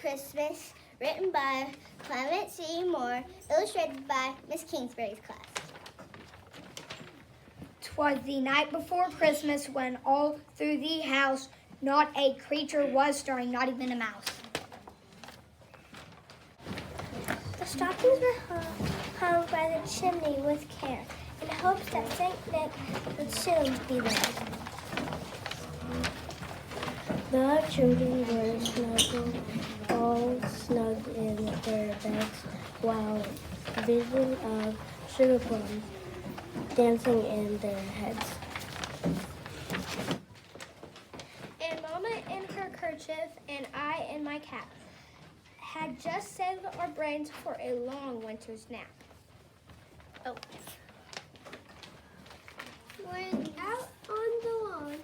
Christmas, written by Clement C. Moore, illustrated by Miss Kingsbury's class. 'Twas the night before Christmas when all through the house not a creature was stirring, not even a mouse. The stockings were hung by the chimney with care, in hopes that St. Nick would soon be there. The children were snuggled, all snug in their beds, while vision of sugar plums dancing in their heads. And Mama in her kerchief and I in my cap had just saved our brains for a long winter's nap. Oh. When out on the lawn,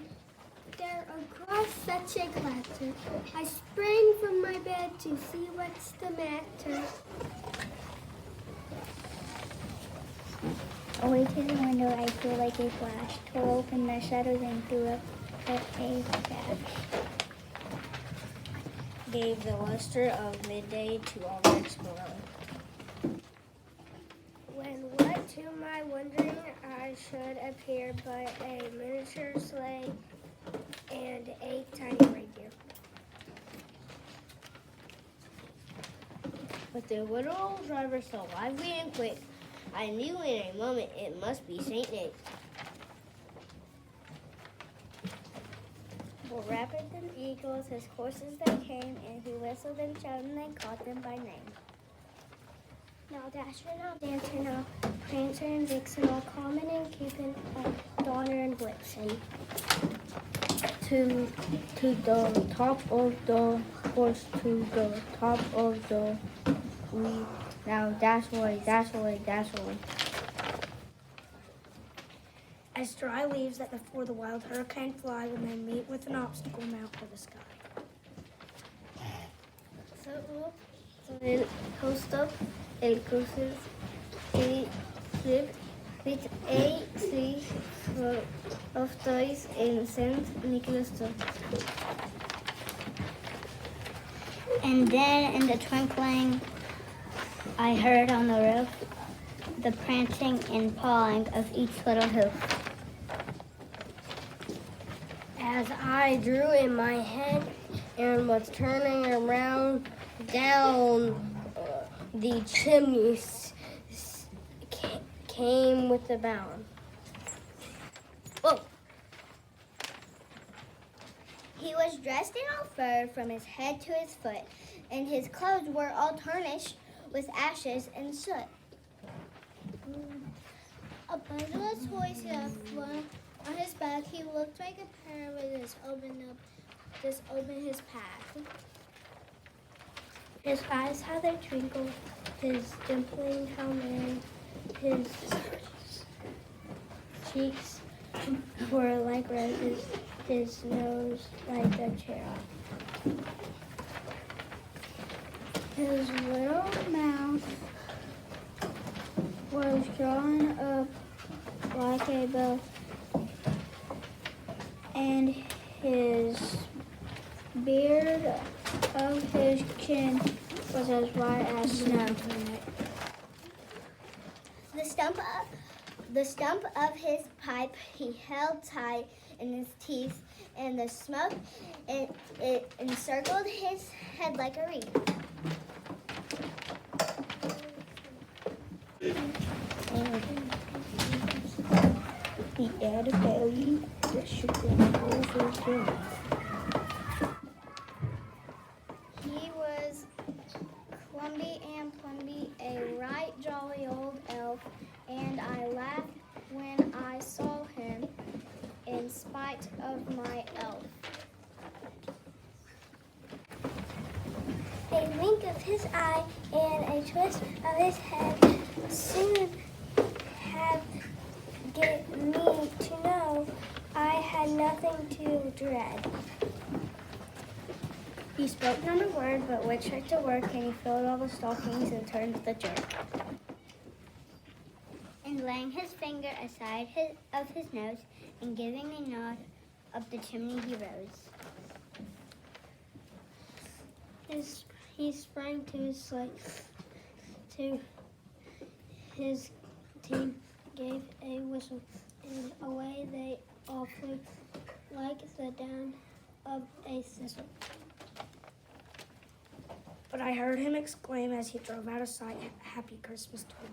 there across such a clatter, I sprang from my bed to see what's the matter. Away to the window, I feel like a flash, tore open the shutters and threw up a dash. Gave the luster of midday to all ranks below. When what to my wondering eye should appear but a miniature sleigh and a tiny reindeer. With their little old driver so lively and quick, I knew in a moment it must be St. Nick. More rapid than eagles, his horses they came, and he whistled and shouted, and they called them by name. Now Dasher, now Dancer, now Prancer and Vixen, all common and keeping Donner and Blitzen. To the top of the horse, to the top of the wheel. Now dash away, dash away, dash away. As dry leaves that before the wild hurricane fly when they meet with an obstacle mount for the sky. El host el cruces y flip with a tree of toys in St. Nicholas. And then in the twinkling, I heard on the roof the prancing and pawing of each little hoof. As I drew in my head and was turning around down the chimney, came with a bound. Whoa! He was dressed in all fur from his head to his foot, and his clothes were all tarnished with ashes and soot. A bundle of toys flung on his back. He looked like a parrot with just open his pack. His eyes, how they twinkled, his dimpling, how merry, his cheeks were like roses, his nose like a cherub. His little mouth was drawn up like a bow, and his beard of his chin was as white as snow. The stump of his pipe he held tight in his teeth, and the smoke it encircled his head like a wreath. He had a belly that should be over. He was clumsy and plumby, a right jolly old elf, and I laughed when I saw him, in spite of my elf. A wink of his eye and a twist of his head soon had get me to know I had nothing to dread. He spoke not a word, but went straight to work, and he filled all the stockings and turned the jerk. And laying his finger aside of his nose, and giving a nod, up the chimney he rose. He sprang to his sleigh. To his team gave a whistle, and away they all flew like the down of a thistle. But I heard him exclaim as he drove out of sight, "Happy Christmas to me."